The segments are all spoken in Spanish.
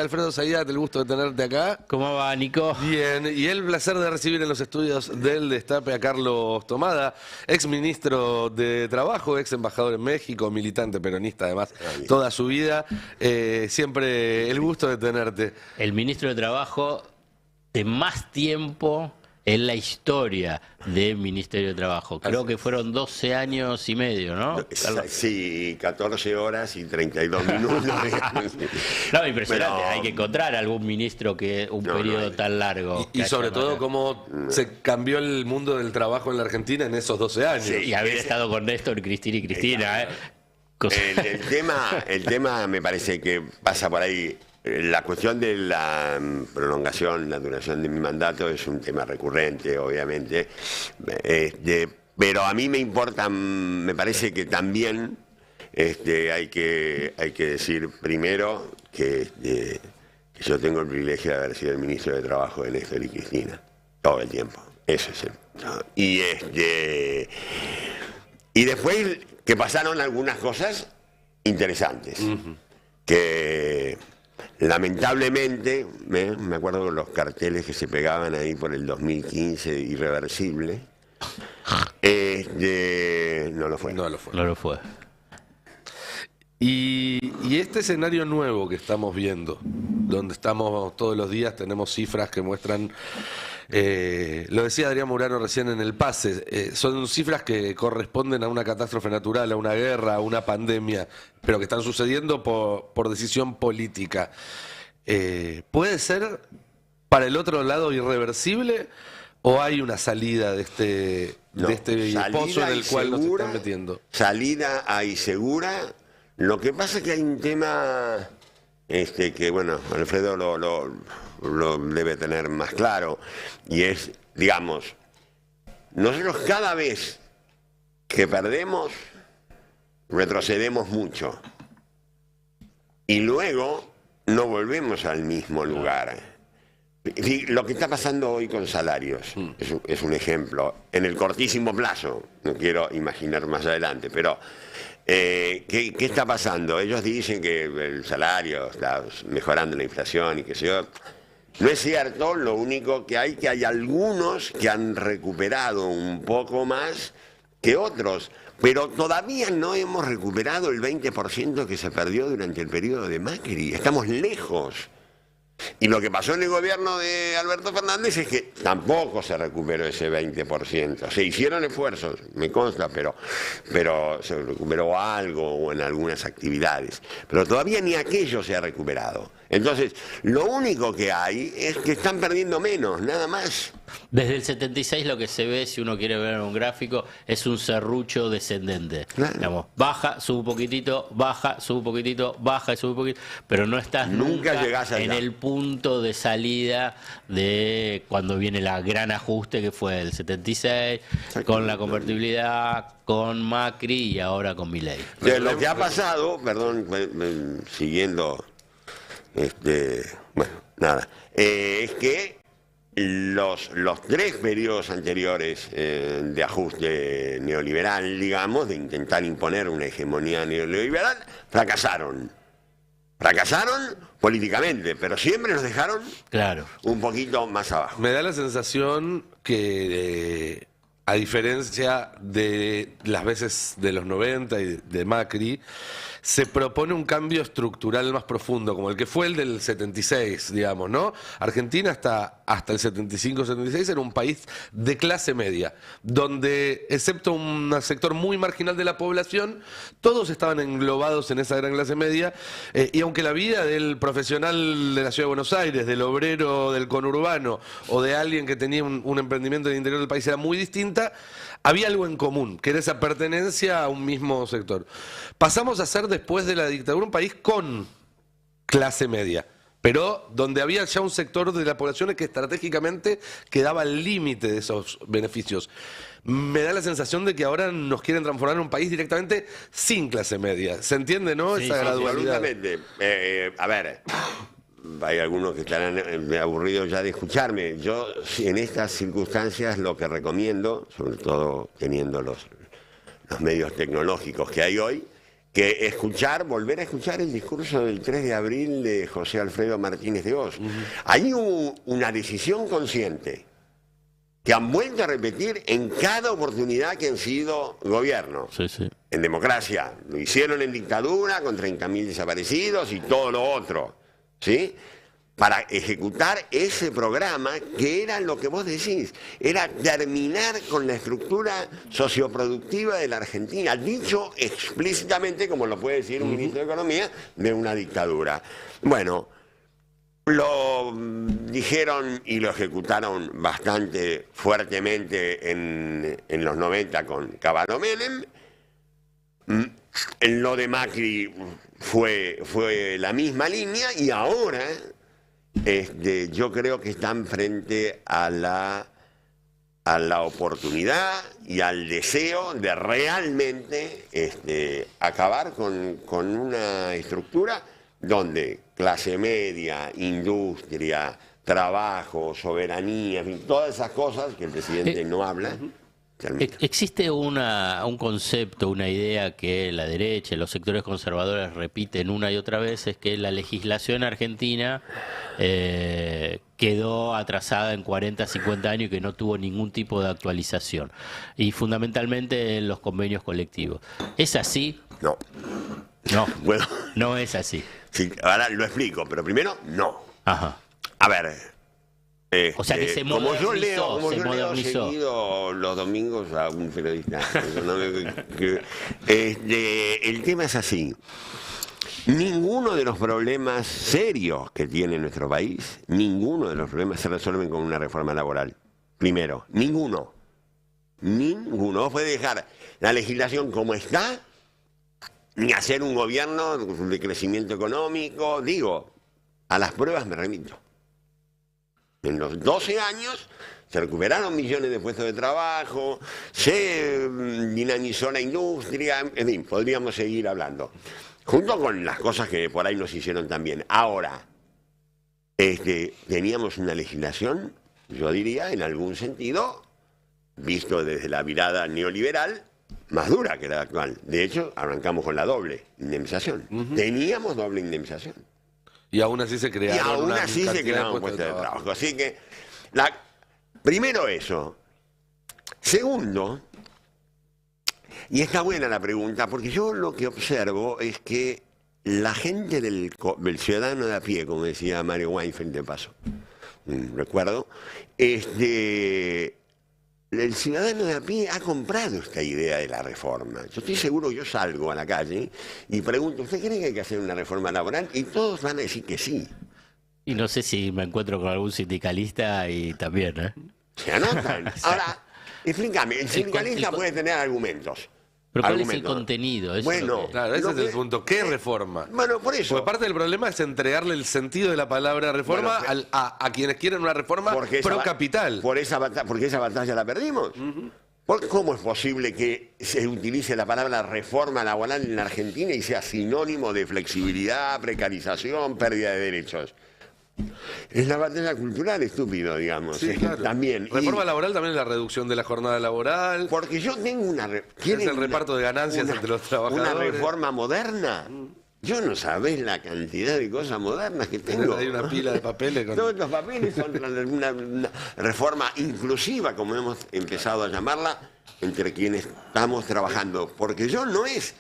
Alfredo Zayat, el gusto de tenerte acá. ¿Cómo va, Nico? Bien, y el placer de recibir en los estudios del Destape a Carlos Tomada, ex ministro de Trabajo, ex embajador en México, militante peronista además toda su vida. Siempre el gusto de tenerte. El ministro de Trabajo de más tiempo en la historia del Ministerio de Trabajo. Creo que fueron 12 años y medio, ¿no? Sí, 14 horas y 32 minutos. No, impresionante. Pero hay que encontrar algún ministro que un periodo tan largo. Y sobre todo cómo se cambió el mundo del trabajo en la Argentina en esos 12 años. Sí, y haber estado con Néstor, Cristina y Cristina. El tema me parece que pasa por ahí. La cuestión de la prolongación, la duración de mi mandato es un tema recurrente, obviamente, pero a mí me importa, me parece que también hay que decir primero que yo tengo el privilegio de haber sido el ministro de Trabajo de Néstor y Cristina, todo el tiempo, eso es y después que pasaron algunas cosas interesantes, que lamentablemente, me acuerdo de los carteles que se pegaban ahí por el 2015, irreversible. No lo fue. No lo fue. No lo fue. Y este escenario nuevo que estamos viendo, donde estamos todos los días, tenemos cifras que muestran, lo decía Adrián Murano recién en el pase, son cifras que corresponden a una catástrofe natural, a una guerra, a una pandemia, pero que están sucediendo por decisión política. ¿Puede ser para el otro lado irreversible o hay una salida de este pozo en el cual nos están metiendo? Salida hay segura. Lo que pasa es que hay un tema que, bueno, Alfredo lo debe tener más claro, y es, digamos, nosotros cada vez que perdemos, retrocedemos mucho, y luego no volvemos al mismo lugar. Lo que está pasando hoy con salarios es un ejemplo, en el cortísimo plazo, no quiero imaginar más adelante, pero ¿qué está pasando? Ellos dicen que el salario está mejorando la inflación y qué sé yo. No es cierto, lo único que hay algunos que han recuperado un poco más que otros, pero todavía no hemos recuperado el 20% que se perdió durante el periodo de Macri. Estamos lejos. Y lo que pasó en el gobierno de Alberto Fernández es que tampoco se recuperó ese 20%. Se hicieron esfuerzos, me consta, pero se recuperó algo o en algunas actividades. Pero todavía ni aquello se ha recuperado. Entonces, lo único que hay es que están perdiendo menos, nada más. Desde el 76 lo que se ve, si uno quiere ver un gráfico, es un serrucho descendente. Claro. Digamos, baja, sube un poquitito, baja, sube un poquitito, baja y sube un poquito, pero no estás nunca llegás allá, en el punto de salida de cuando viene el gran ajuste que fue el 76, con la convertibilidad, con Macri y ahora con Milei. Lo que ha pasado, perdón, siguiendo, bueno, nada, es que los tres periodos anteriores de ajuste neoliberal, digamos, de intentar imponer una hegemonía neoliberal, fracasaron. Fracasaron políticamente, pero siempre nos dejaron un poquito más abajo. Me da la sensación que, a diferencia de las veces de los 90 y de Macri, se propone un cambio estructural más profundo, como el que fue el del 76, digamos, ¿no? Argentina hasta el 75-76 era un país de clase media, donde, excepto un sector muy marginal de la población, todos estaban englobados en esa gran clase media, y aunque la vida del profesional de la Ciudad de Buenos Aires, del obrero del conurbano, o de alguien que tenía un emprendimiento en el interior del país era muy distinta, había algo en común, que era esa pertenencia a un mismo sector. Pasamos a ser, después de la dictadura, un país con clase media, pero donde había ya un sector de la población que estratégicamente quedaba al límite de esos beneficios. Me da la sensación de que ahora nos quieren transformar en un país directamente sin clase media. ¿Se entiende, no? Sí, esa gradualidad. Absolutamente. A ver, hay algunos que estarán aburridos ya de escucharme. Yo, en estas circunstancias, lo que recomiendo, sobre todo teniendo los medios tecnológicos que hay hoy, que volver a escuchar el discurso del 3 de abril de José Alfredo Martínez de Oz. Ahí hubo una decisión consciente que han vuelto a repetir en cada oportunidad que han sido gobierno. Sí, sí. En democracia, lo hicieron en dictadura con 30.000 desaparecidos y todo lo otro, ¿sí? Para ejecutar ese programa que era lo que vos decís, era terminar con la estructura socioproductiva de la Argentina, dicho explícitamente, como lo puede decir un ministro de Economía, de una dictadura. Bueno, lo dijeron y lo ejecutaron bastante fuertemente en los 90 con Cavallo Menem. Lo de Macri fue la misma línea y ahora yo creo que están frente a la oportunidad y al deseo de realmente acabar con una estructura donde clase media, industria, trabajo, soberanía, en fin, todas esas cosas que el presidente no habla. Existe un concepto, una idea que la derecha, los sectores conservadores repiten una y otra vez, es que la legislación argentina quedó atrasada en 40, 50 años y que no tuvo ningún tipo de actualización. Y fundamentalmente en los convenios colectivos. ¿Es así? No. No, Bueno, no es así. sí, ahora lo explico, pero primero, no. Ajá. A ver, O sea que se como yo leo, modernizó. seguido los domingos a un periodista, el tema es así. Ninguno de los problemas serios que tiene nuestro país, ninguno de los problemas se resuelven con una reforma laboral. Primero, ninguno. Ninguno. Vos podés dejar la legislación como está, ni hacer un gobierno de crecimiento económico. Digo, a las pruebas me remito. En los 12 años se recuperaron millones de puestos de trabajo, se dinamizó la industria, en fin, podríamos seguir hablando. Junto con las cosas que por ahí nos hicieron también. Ahora, teníamos una legislación, yo diría, en algún sentido, visto desde la mirada neoliberal, más dura que la actual. De hecho, arrancamos con la doble indemnización. Teníamos doble indemnización. Y aún así se crearon puestos de trabajo. Así que, primero eso. Segundo, y está buena la pregunta, porque yo lo que observo es que la gente del ciudadano de a pie, como decía Mario Weinfeld de paso, recuerdo, el ciudadano de a pie ha comprado esta idea de la reforma. Yo estoy seguro, yo salgo a la calle y pregunto, ¿usted cree que hay que hacer una reforma laboral? Y todos van a decir que sí. Y no sé si me encuentro con algún sindicalista y también, ¿eh? Se anotan. Ahora, explícame, el sindicalista puede tener argumentos. Pero ¿cuál es el contenido? Eso bueno, claro, ese es el punto. ¿Qué reforma? Bueno, por eso. Porque parte del problema es entregarle el sentido de la palabra reforma a quienes quieren una reforma pro capital. Porque esa batalla la perdimos. ¿Cómo es posible que se utilice la palabra reforma laboral en la Argentina y sea sinónimo de flexibilidad, precarización, pérdida de derechos? Es la batalla cultural, estúpido, digamos. Sí, claro. También. Reforma laboral también es la reducción de la jornada laboral. Porque yo tengo una... Es el reparto de ganancias entre los trabajadores. ¿Una reforma moderna? Yo no sabés la cantidad de cosas modernas que tengo. Hay una pila de papeles. Todos los papeles son una reforma inclusiva, como hemos empezado a llamarla, entre quienes estamos trabajando. Porque yo no es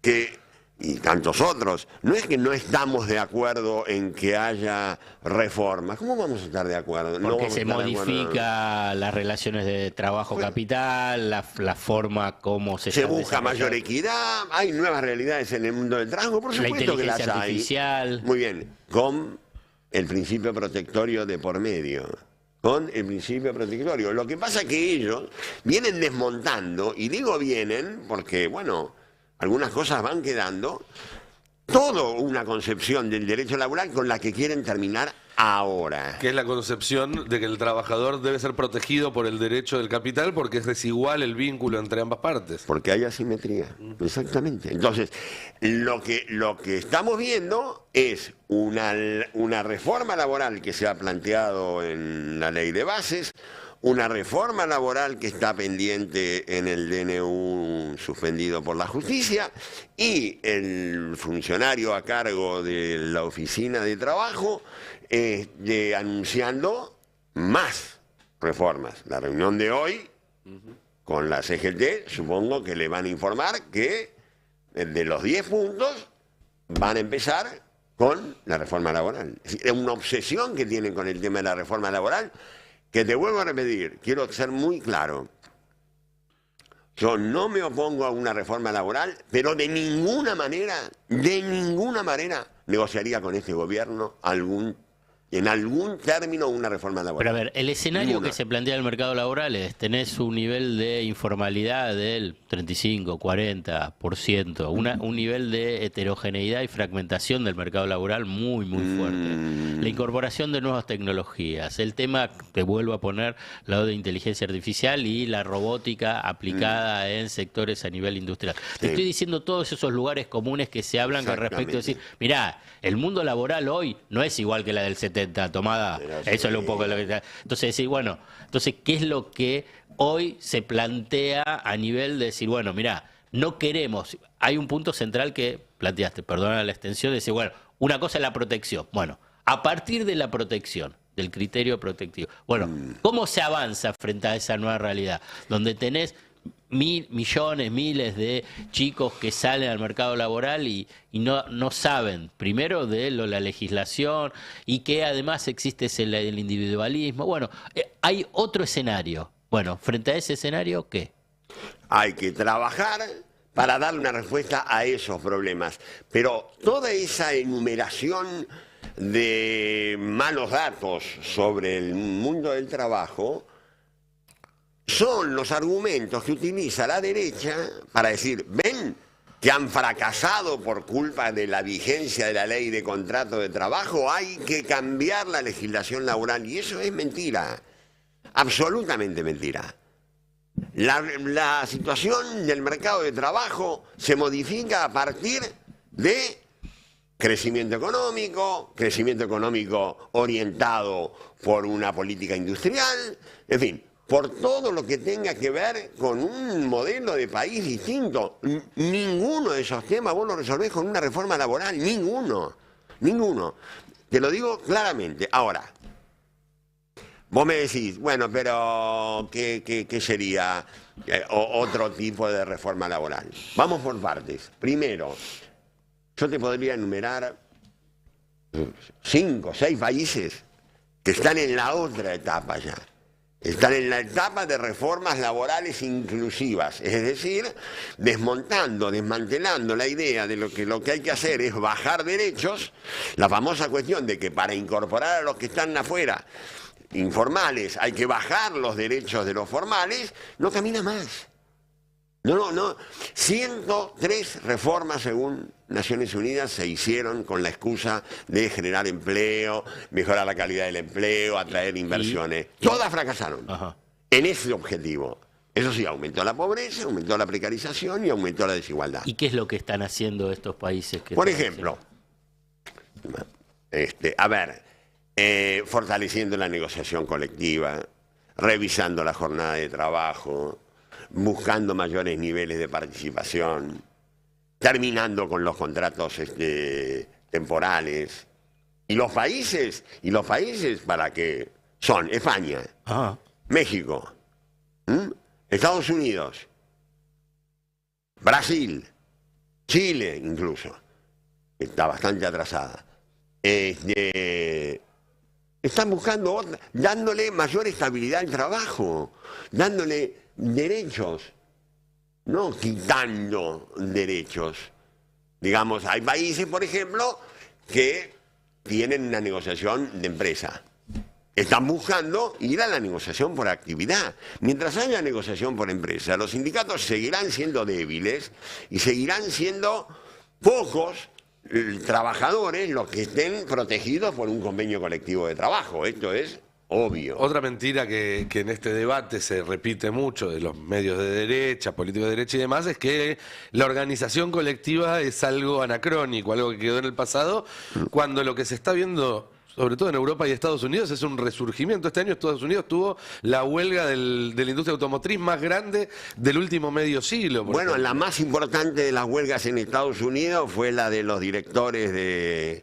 que... y tantos otros, no es que no estamos de acuerdo en que haya reformas. ¿Cómo vamos a estar de acuerdo? Porque se modifica las relaciones de trabajo-capital, la forma como se busca mayor equidad, hay nuevas realidades en el mundo del trabajo, por supuesto que las hay. La inteligencia artificial. Muy bien, con el principio protectorio de por medio. Con el principio protectorio. Lo que pasa es que ellos vienen desmontando, y digo vienen porque, bueno, algunas cosas van quedando, toda una concepción del derecho laboral con la que quieren terminar ahora. Que es la concepción de que el trabajador debe ser protegido por el derecho del capital porque es desigual el vínculo entre ambas partes. Porque hay asimetría, exactamente. Entonces, lo que estamos viendo es una reforma laboral que se ha planteado en la ley de bases, una reforma laboral que está pendiente en el DNU suspendido por la justicia, y el funcionario a cargo de la oficina de trabajo anunciando más reformas. La reunión de hoy con la CGT, supongo que le van a informar que de los 10 puntos van a empezar con la reforma laboral. Es decir, es una obsesión que tienen con el tema de la reforma laboral, que te vuelvo a repetir, quiero ser muy claro. Yo no me opongo a una reforma laboral, pero de ninguna manera negociaría con este gobierno en algún término una reforma laboral. Pero a ver, el escenario que se plantea en el mercado laboral es: tenés un nivel de informalidad del 35, 40%, un nivel de heterogeneidad y fragmentación del mercado laboral muy fuerte. La incorporación de nuevas tecnologías, el tema, te vuelvo a poner, lado de inteligencia artificial y la robótica aplicada en sectores a nivel industrial. Te estoy diciendo todos esos lugares comunes que se hablan con respecto a decir, mirá, el mundo laboral hoy no es igual que la del 70, tomada, eso es un poco lo que está. Entonces decir, bueno, entonces, ¿qué es lo que hoy se plantea a nivel de decir, bueno, mirá, no queremos, hay un punto central que planteaste, perdona la extensión, de decir, bueno, una cosa es la protección, bueno, a partir de la protección, del criterio protectivo, bueno, ¿cómo se avanza frente a esa nueva realidad? Donde tenés miles de chicos que salen al mercado laboral y no saben, primero, de la legislación, y que además existe el individualismo. Bueno, hay otro escenario. Bueno, frente a ese escenario, ¿qué? Hay que trabajar para darle una respuesta a esos problemas. Pero toda esa enumeración de malos datos sobre el mundo del trabajo son los argumentos que utiliza la derecha para decir, ven, que han fracasado por culpa de la vigencia de la ley de contrato de trabajo, hay que cambiar la legislación laboral. Y eso es mentira, absolutamente mentira. La situación del mercado de trabajo se modifica a partir de crecimiento económico orientado por una política industrial, en fin, por todo lo que tenga que ver con un modelo de país distinto. Ninguno de esos temas vos lo resolvés con una reforma laboral, ninguno. Te lo digo claramente. Ahora, vos me decís, bueno, pero ¿qué sería otro tipo de reforma laboral? Vamos por partes. Primero, yo te podría enumerar 5 o 6 países que están en la otra etapa ya. Están en la etapa de reformas laborales inclusivas, es decir, desmantelando la idea de lo que hay que hacer es bajar derechos, la famosa cuestión de que para incorporar a los que están afuera, informales, hay que bajar los derechos de los formales, no camina más. No. 103 reformas, según Naciones Unidas, se hicieron con la excusa de generar empleo, mejorar la calidad del empleo, atraer inversiones. Todas fracasaron en ese objetivo. Eso sí, aumentó la pobreza, aumentó la precarización y aumentó la desigualdad. ¿Y qué es lo que están haciendo estos países? Por ejemplo, fortaleciendo la negociación colectiva, revisando la jornada de trabajo, buscando mayores niveles de participación, terminando con los contratos temporales. Y los países para qué son España, México, Estados Unidos, Brasil, Chile incluso, que está bastante atrasada. Están buscando dándole mayor estabilidad al trabajo, dándole derechos, no quitando derechos. Digamos, hay países, por ejemplo, que tienen una negociación de empresa. Están buscando ir a la negociación por actividad. Mientras haya negociación por empresa, los sindicatos seguirán siendo débiles y seguirán siendo pocos trabajadores los que estén protegidos por un convenio colectivo de trabajo. Esto es obvio. Otra mentira que en este debate se repite mucho de los medios de derecha, políticos de derecha y demás, es que la organización colectiva es algo anacrónico, algo que quedó en el pasado, cuando lo que se está viendo sobre todo en Europa y Estados Unidos, es un resurgimiento. Este año Estados Unidos tuvo la huelga de la industria automotriz más grande del último medio siglo. Bueno, ejemplo. la más importante de las huelgas en Estados Unidos fue la de los directores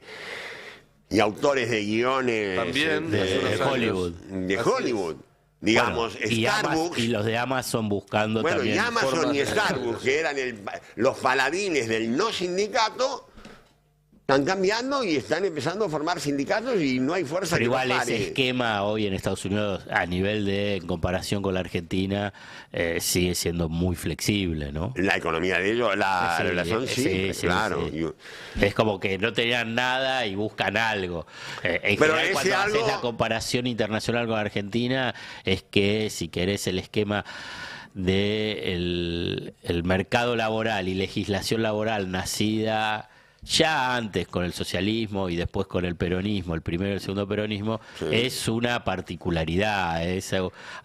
y autores de guiones También, de hace unos años. Hollywood. De Así Hollywood. Digamos, Bueno, y Starbucks. y los de Amazon buscando Bueno, también. y Amazon formas y de- Starbucks, que eran los paladines del no sindicato, están cambiando y están empezando a formar sindicatos y no hay fuerza Pero que igual los ese pare. esquema hoy en Estados Unidos, a nivel de en comparación con la Argentina, sigue siendo muy flexible, ¿no? La economía de ellos, la Sí, relación, sí, claro. sí. Es como que no tenían nada y buscan algo. En Pero general, ese cuando haces algo- la comparación internacional con Argentina, es que si querés el esquema de el mercado laboral y legislación laboral nacida ya antes con el socialismo y después con el peronismo, el primero y el segundo peronismo, Sí. es una particularidad,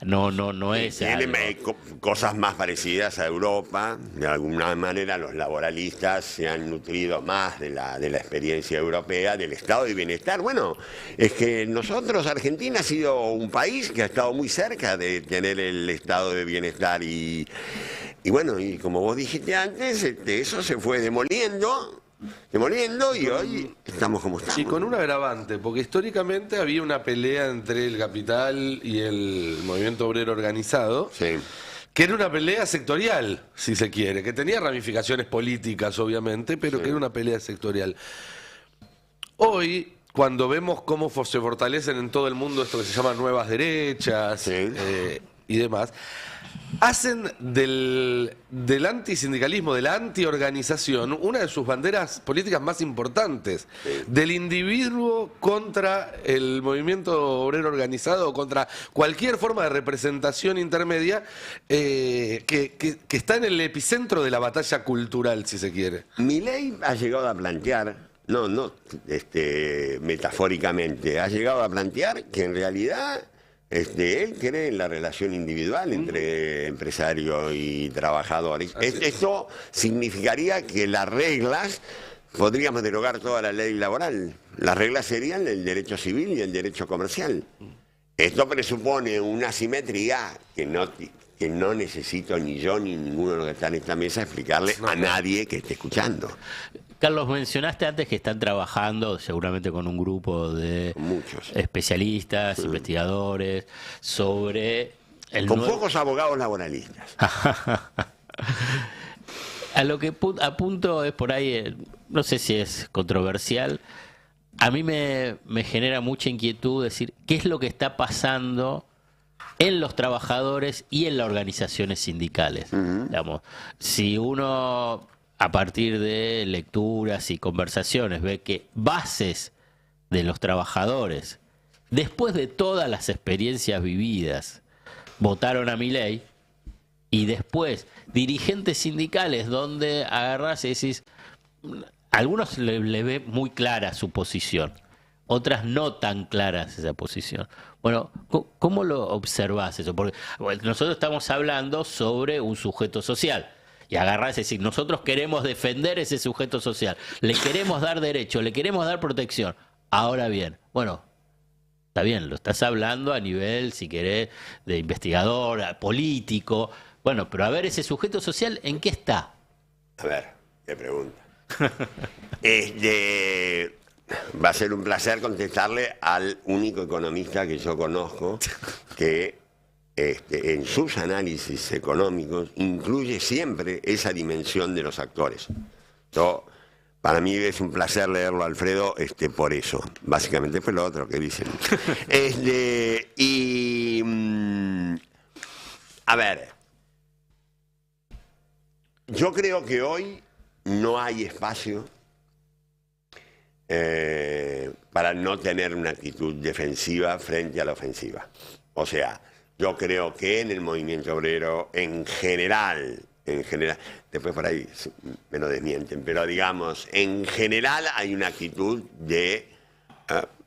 no es Tienen algo. cosas más parecidas a Europa. De alguna manera los laboralistas se han nutrido más de la experiencia europea, del estado de bienestar. Bueno, es que nosotros, Argentina, ha sido un país que ha estado muy cerca de tener el estado de bienestar y bueno, y como vos dijiste antes, eso se fue demoliendo y hoy estamos como estamos. Y con un agravante, porque históricamente había una pelea entre el capital y el movimiento obrero organizado, Sí. que era una pelea sectorial, si se quiere, que tenía ramificaciones políticas, obviamente, pero que era una pelea sectorial. Hoy, cuando vemos cómo se fortalecen en todo el mundo esto que se llama nuevas derechas Sí. y demás, hacen del antisindicalismo, de la antiorganización, una de sus banderas políticas más importantes. Sí. Del individuo contra el movimiento obrero organizado, contra cualquier forma de representación intermedia que está en el epicentro de la batalla cultural, si se quiere. Milei ha llegado a plantear, metafóricamente, ha llegado a plantear que en realidad él cree en la relación individual entre empresario y trabajador. Esto significaría que las reglas, podríamos derogar toda la ley laboral. Las reglas serían el derecho civil y el derecho comercial. Esto presupone una simetría que no necesito ni yo ni ninguno de los que están en esta mesa explicarle a nadie que esté escuchando. Carlos, mencionaste antes que están trabajando seguramente con un grupo de Muchos. especialistas, investigadores, sobre el Con nuevo... pocos abogados laboralistas. A lo que apunto es por ahí, no sé si es controversial, a mí me genera mucha inquietud decir qué es lo que está pasando en los trabajadores y en las organizaciones sindicales. Digamos, si uno, a partir de lecturas y conversaciones, ve que bases de los trabajadores, después de todas las experiencias vividas, votaron a Milei, y después dirigentes sindicales donde agarrás y decís, algunos le ve muy clara su posición, otras no tan claras esa posición. Bueno, ¿cómo lo observás eso? Porque bueno, nosotros estamos hablando sobre un sujeto social. Y agarrás y decís, nosotros queremos defender ese sujeto social, le queremos dar derecho, le queremos dar protección. Ahora bien, bueno, está bien, lo estás hablando a nivel, si querés, de investigador, político. Bueno, pero a ver, ese sujeto social, ¿en qué está? A ver, qué pregunta. Va a ser un placer contestarle al único economista que yo conozco que en sus análisis económicos incluye siempre esa dimensión de los actores. Para mí es un placer leerlo, Alfredo, por eso, básicamente fue lo otro que dicen. A ver, yo creo que hoy no hay espacio para no tener una actitud defensiva frente a la ofensiva. O sea, yo creo que en el movimiento obrero en general, después por ahí me lo desmienten, pero digamos, en general hay una actitud de,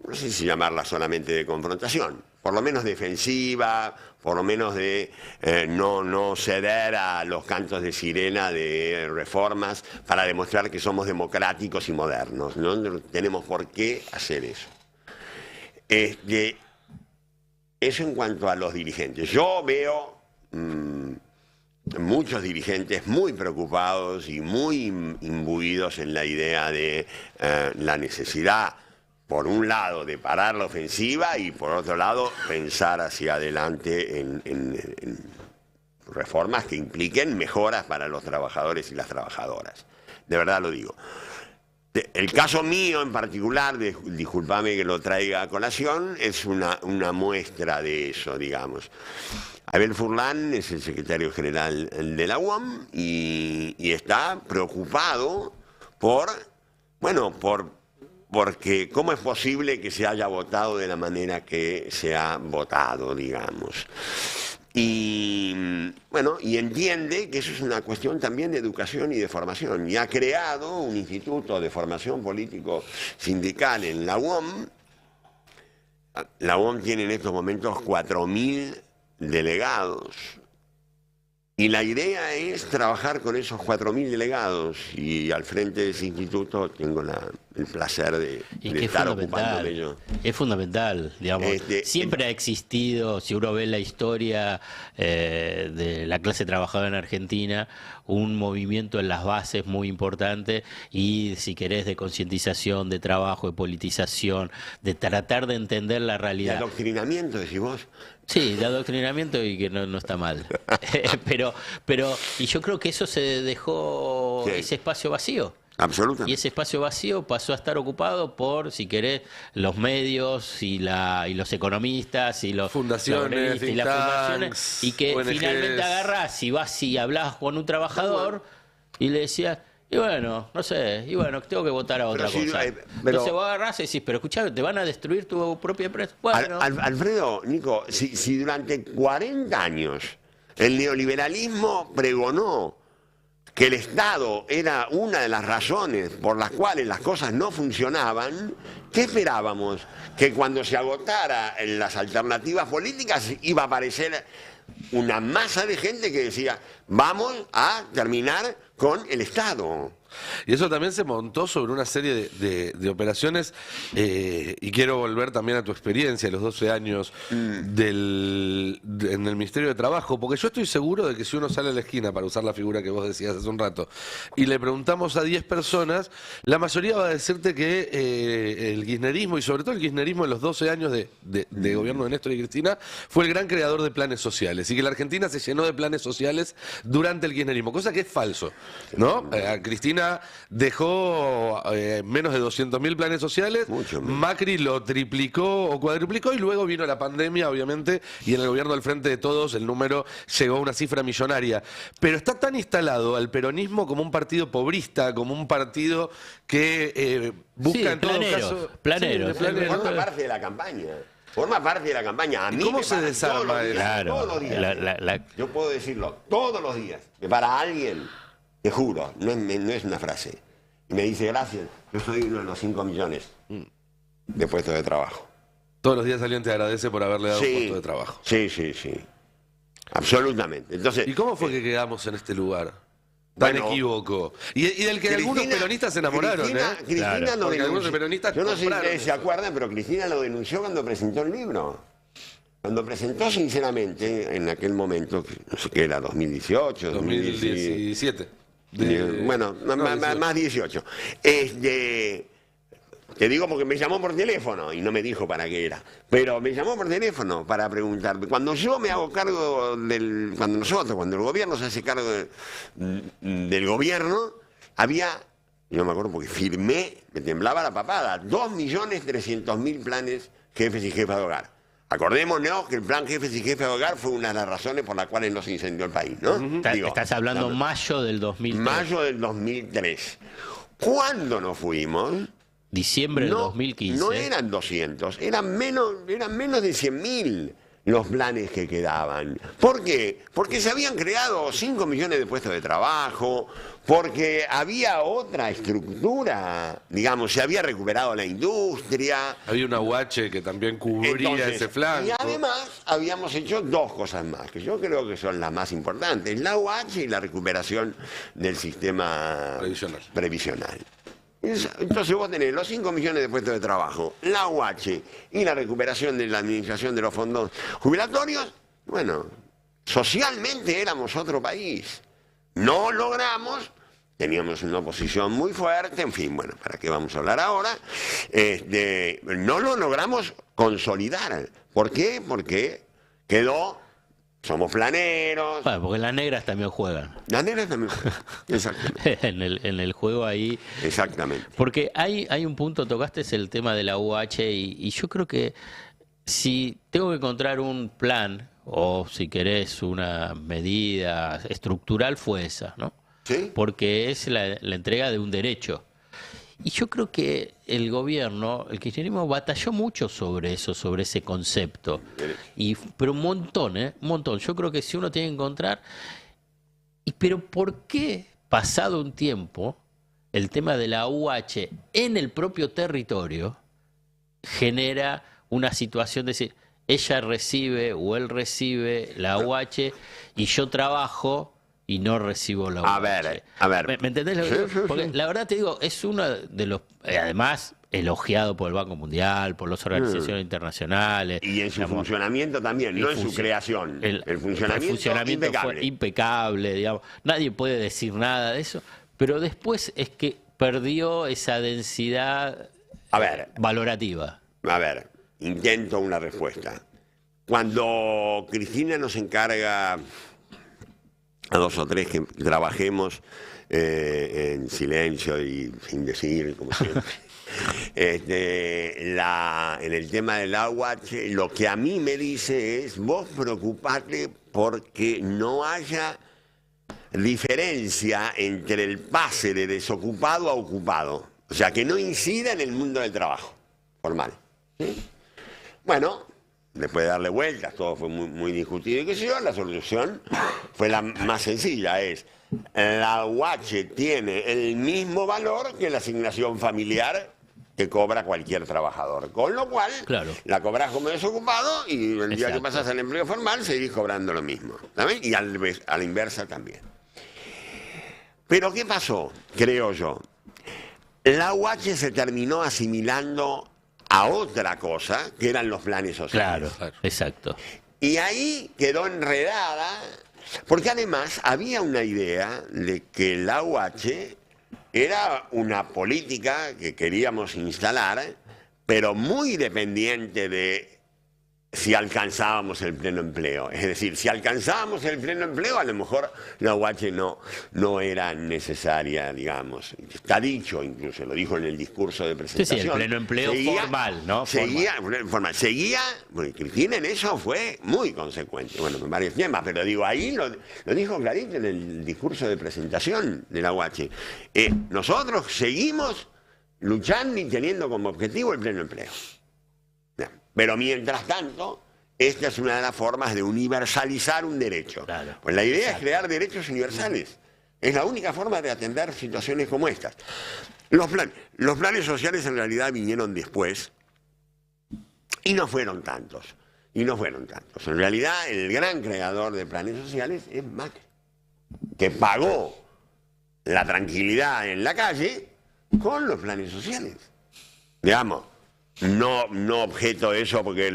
no sé si llamarla solamente de confrontación, por lo menos defensiva, por lo menos de no ceder a los cantos de sirena de reformas para demostrar que somos democráticos y modernos. No tenemos por qué hacer eso. Eso en cuanto a los dirigentes. Yo veo muchos dirigentes muy preocupados y muy imbuidos en la idea de la necesidad, por un lado, de parar la ofensiva y por otro lado, pensar hacia adelante en reformas que impliquen mejoras para los trabajadores y las trabajadoras. De verdad lo digo. El caso mío en particular, discúlpame que lo traiga a colación, es una muestra de eso, digamos. Abel Furlan es el secretario general de la UOM y está preocupado porque cómo es posible que se haya votado de la manera que se ha votado, digamos. Y entiende que eso es una cuestión también de educación y de formación. Y ha creado un instituto de formación político sindical en la UOM. La UOM tiene en estos momentos 4.000 delegados. Y la idea es trabajar con esos 4.000 delegados. Y al frente de ese instituto tengo el placer de estar ocupándome ello. Es fundamental, digamos. Siempre ha existido, si uno ve la historia de la clase trabajadora en Argentina, un movimiento en las bases muy importante y, si querés, de concientización, de trabajo, de politización, de tratar de entender la realidad. ¿De adoctrinamiento, decís vos? Sí, de adoctrinamiento, y que no está mal. Y yo creo que eso se dejó, sí, ese espacio vacío. Absolutamente. Y ese espacio vacío pasó a estar ocupado por, si querés, los medios y los economistas y los fundaciones, y las fundaciones, y que ONGs. Finalmente agarrás y vas y hablás con un trabajador y le decías, y bueno, no sé, tengo que votar a otra cosa. Entonces vos agarrás y decís, pero escuchá, te van a destruir tu propia empresa. Bueno. Alfredo, Nico, si durante 40 años el neoliberalismo pregonó que el Estado era una de las razones por las cuales las cosas no funcionaban, ¿qué esperábamos? Que cuando se agotara las alternativas políticas iba a aparecer una masa de gente que decía, vamos a terminar con el Estado. Y eso también se montó sobre una serie de operaciones, y quiero volver también a tu experiencia, los 12 años en el Ministerio de Trabajo, porque yo estoy seguro de que si uno sale a la esquina, para usar la figura que vos decías hace un rato, y le preguntamos a 10 personas, la mayoría va a decirte que el kirchnerismo, y sobre todo el kirchnerismo en los 12 años de gobierno de Néstor y Cristina, fue el gran creador de planes sociales, y que la Argentina se llenó de planes sociales durante el kirchnerismo, cosa que es falso, ¿no? Cristina dejó menos de 200.000 planes sociales, Macri lo triplicó o cuadruplicó y luego vino la pandemia, obviamente, y en el gobierno del Frente de Todos el número llegó a una cifra millonaria. Pero está tan instalado al peronismo como un partido pobrista, como un partido que busca en todo caso... Planero. Forma parte de la campaña. Forma parte de la campaña. A mí ¿Cómo se desarma eso? Claro, todos los días. Yo puedo decirlo todos los días. Que para alguien, te juro, no es una frase. Y me dice, gracias, yo soy uno de los 5 millones de puestos de trabajo. Todos los días alguien te agradece por haberle dado un puesto de trabajo. Sí. Absolutamente. Entonces, ¿y cómo fue que quedamos en este lugar tan equívoco? Y del que algunos peronistas se enamoraron, Cristina lo denunció. Algunos peronistas yo no sé si ustedes se acuerdan, pero Cristina lo denunció cuando presentó el libro. Cuando presentó, sinceramente, en aquel momento, no sé qué era, 2018, 2017. Más 18. Te digo porque me llamó por teléfono y no me dijo para qué era. Pero me llamó por teléfono para preguntarme. Cuando yo me hago cargo cuando el gobierno se hace cargo del gobierno, yo me acuerdo porque firmé, me temblaba la papada, 2.300.000 planes jefes y jefas de hogar. Acordémonos que el plan Jefes y Jefes de Hogar fue una de las razones por las cuales no se incendió el país, ¿no? Estás hablando mayo del 2003. Mayo del 2003. ¿Cuándo nos fuimos? Diciembre del 2015. No eran 200, eran menos de 100.000 los planes que quedaban. ¿Por qué? Porque se habían creado 5 millones de puestos de trabajo, porque había otra estructura, digamos, se había recuperado la industria. Había una UH que también cubría ese flanco. Y además habíamos hecho 2 cosas más, que yo creo que son las más importantes, la UH y la recuperación del sistema previsional. Entonces vos tenés los 5 millones de puestos de trabajo, la UH y la recuperación de la administración de los fondos jubilatorios. Bueno, socialmente éramos otro país. No logramos, teníamos una oposición muy fuerte, en fin, bueno, ¿para qué vamos a hablar ahora? No lo logramos consolidar. ¿Por qué? Porque somos planeros. Bueno, porque las negras también juegan. Las negras también juegan, exactamente. en el juego ahí. Exactamente. Porque hay un punto, tocaste es el tema de la UH y yo creo que si tengo que encontrar un plan o si querés una medida estructural fue esa, ¿no? ¿Sí? Porque es la entrega de un derecho. Y yo creo que el gobierno, el kirchnerismo batalló mucho sobre eso, sobre ese concepto. Pero un montón, ¿eh? Un montón. Yo creo que si uno tiene que encontrar... Pero ¿por qué, pasado un tiempo, el tema de la UH en el propio territorio genera una situación de decir, ella recibe o él recibe la UH y yo trabajo... y no recibo la UH. A ver. ¿Me entendés lo que digo? Porque la verdad te digo, es uno de los, además, elogiado por el Banco Mundial, por las organizaciones internacionales. Y en su funcionamiento también, no en su creación. El funcionamiento impecable. Fue impecable, digamos. Nadie puede decir nada de eso, pero después es que perdió esa densidad valorativa. A ver, intento una respuesta. Cuando Cristina nos encarga a 2 o 3 que trabajemos en silencio y sin decir, como siempre. En el tema del agua, lo que a mí me dice es, vos preocupate porque no haya diferencia entre el pase de desocupado a ocupado. O sea, que no incida en el mundo del trabajo formal. ¿Sí? Bueno, después de darle vueltas, todo fue muy discutido y qué sé yo, la solución fue la más sencilla, es la UH tiene el mismo valor que la asignación familiar que cobra cualquier trabajador, con lo cual la cobras como desocupado y el día que pasas al empleo formal seguís cobrando lo mismo, ¿sabes? Y a la inversa también. Pero ¿qué pasó? Creo yo. La UH se terminó asimilando a otra cosa, que eran los planes sociales. Claro, exacto. Y ahí quedó enredada, porque además había una idea de que la UH era una política que queríamos instalar, pero muy dependiente de si alcanzábamos el pleno empleo. Es decir, si alcanzábamos el pleno empleo, a lo mejor la UH no era necesaria, digamos. Está dicho, incluso lo dijo en el discurso de presentación. Sí, el pleno empleo formal, ¿no? Formal. Seguía, bueno, Cristina en eso fue muy consecuente. Bueno, en varios temas, pero digo, ahí lo dijo clarito en el discurso de presentación de la UH. Nosotros seguimos luchando y teniendo como objetivo el pleno empleo. Pero mientras tanto, esta es una de las formas de universalizar un derecho. Claro, pues la idea es crear derechos universales. Es la única forma de atender situaciones como estas. Los planes sociales en realidad vinieron después y no fueron tantos. En realidad, el gran creador de planes sociales es Macri, que pagó la tranquilidad en la calle con los planes sociales. Digamos. No objeto eso porque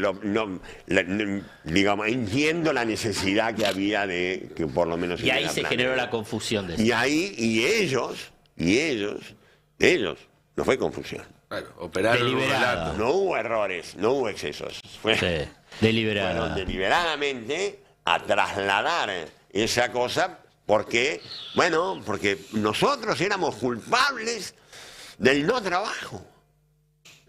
digamos, entiendo la necesidad que había de que por lo menos... Y ahí se generó la confusión de eso. Y ellos, no fue confusión. Bueno, operaron. No hubo errores, no hubo excesos. Fueron deliberadamente a trasladar esa cosa porque nosotros éramos culpables del no trabajo.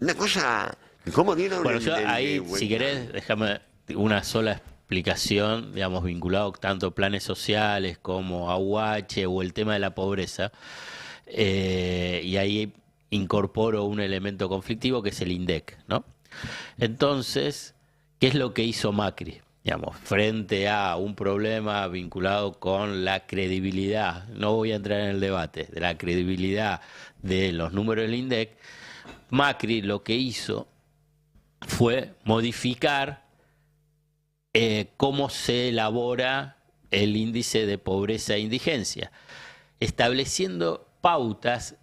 Una cosa, ¿cómo dieron? Bueno, yo ahí, si querés, déjame una sola explicación, digamos, vinculado tanto a planes sociales como a UH o el tema de la pobreza, y ahí incorporo un elemento conflictivo que es el INDEC, ¿no? Entonces, ¿qué es lo que hizo Macri? Digamos, frente a un problema vinculado con la credibilidad, no voy a entrar en el debate, de la credibilidad de los números del INDEC, Macri lo que hizo fue modificar cómo se elabora el índice de pobreza e indigencia, estableciendo pautas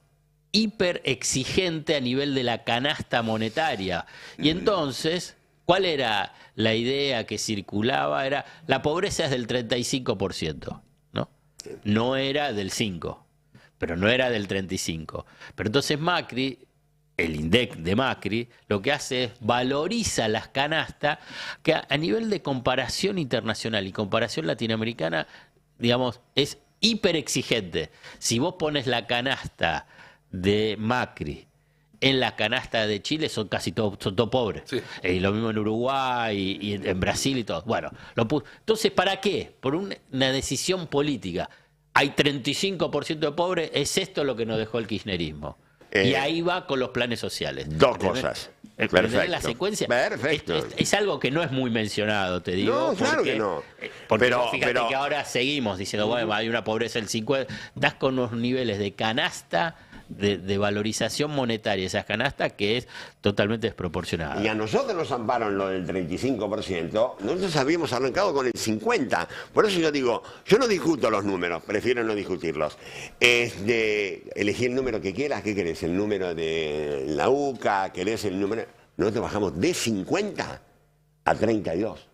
hiper exigente a nivel de la canasta monetaria. Y entonces, ¿cuál era la idea que circulaba? Era, la pobreza es del 35%, ¿no? No era del 5%, pero no era del 35%. Pero entonces Macri, el INDEC de Macri, lo que hace es valoriza las canastas, que a nivel de comparación internacional y comparación latinoamericana, digamos, es hiper exigente. Si vos pones la canasta de Macri en la canasta de Chile, son casi todos pobres. Sí. Y lo mismo en Uruguay y en Brasil y todo. Bueno, entonces, ¿para qué? Por una decisión política. Hay 35% de pobres, es esto lo que nos dejó el kirchnerismo. Y ahí va con los planes sociales. Dos ¿Entendés? cosas. ¿Entendés Perfecto. la secuencia? Perfecto. Es algo que no es muy mencionado, te digo. No, claro que no. Porque Pero- vos fíjate pero- que ahora seguimos diciendo, bueno, hay una pobreza del 50%. Das con unos niveles de canasta, de valorización monetaria de esas canastas que es totalmente desproporcionada. Y a nosotros nos amparon lo del 35%, nosotros habíamos arrancado con el 50%. Por eso yo digo, yo no discuto los números, prefiero no discutirlos. Elegí el número que quieras, ¿qué querés? ¿El número de la UCA? ¿Querés el número? Nosotros bajamos de 50 a 32.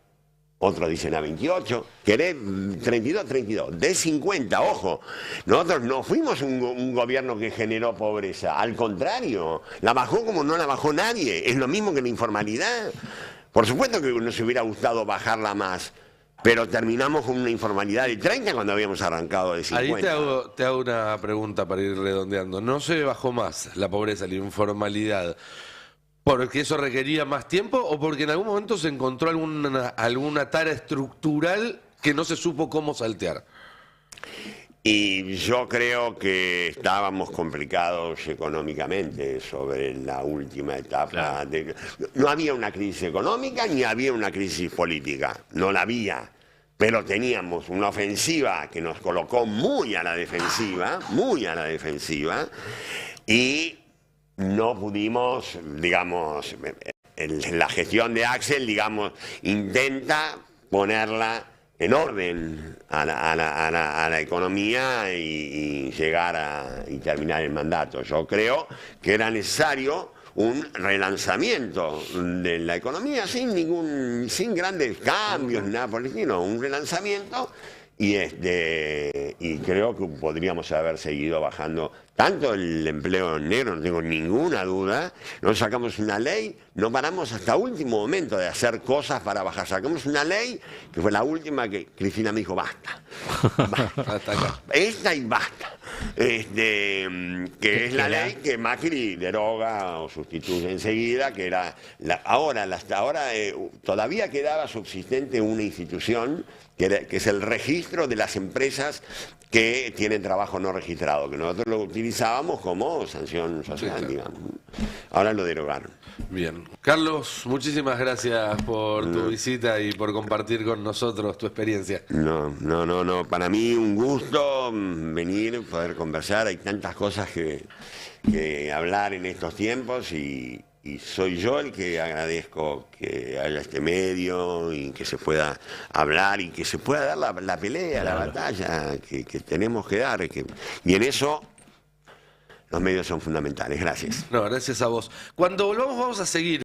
Otros dicen a 28, querés 32, 32, de 50, ojo. Nosotros no fuimos un gobierno que generó pobreza, al contrario, la bajó como no la bajó nadie, es lo mismo que la informalidad. Por supuesto que nos hubiera gustado bajarla más, pero terminamos con una informalidad de 30 cuando habíamos arrancado de 50. Ahí te hago una pregunta para ir redondeando. ¿No se bajó más la pobreza, la informalidad, porque eso requería más tiempo o porque en algún momento se encontró alguna tara estructural que no se supo cómo saltear? Y yo creo que estábamos complicados económicamente sobre la última etapa. Claro. No había una crisis económica ni había una crisis política, no la había. Pero teníamos una ofensiva que nos colocó muy a la defensiva, y no pudimos, digamos, la gestión de Axel, digamos, intenta ponerla en orden a la economía y llegar y terminar el mandato. Yo creo que era necesario un relanzamiento de la economía sin grandes cambios, nada por el estilo, un relanzamiento. Y creo que podríamos haber seguido bajando tanto el empleo negro, no tengo ninguna duda. Nos sacamos una ley, no paramos hasta último momento de hacer cosas para bajar. Sacamos una ley que fue la última que Cristina me dijo, basta. Hasta acá. Esta y basta. Que es la ley que Macri deroga o sustituye enseguida, que era hasta ahora todavía quedaba subsistente una institución que es el registro de las empresas que tienen trabajo no registrado, que nosotros lo utilizábamos como sanción social, Sí, claro. digamos. Ahora lo derogaron. Bien. Carlos, muchísimas gracias por tu visita y por compartir con nosotros tu experiencia. No. Para mí un gusto venir, poder conversar. Hay tantas cosas que hablar en estos tiempos y soy yo el que agradezco que haya este medio y que se pueda hablar y que se pueda dar la pelea, la batalla que tenemos que dar. Y en eso los medios son fundamentales. Gracias. No, gracias a vos. Cuando volvamos vamos a seguir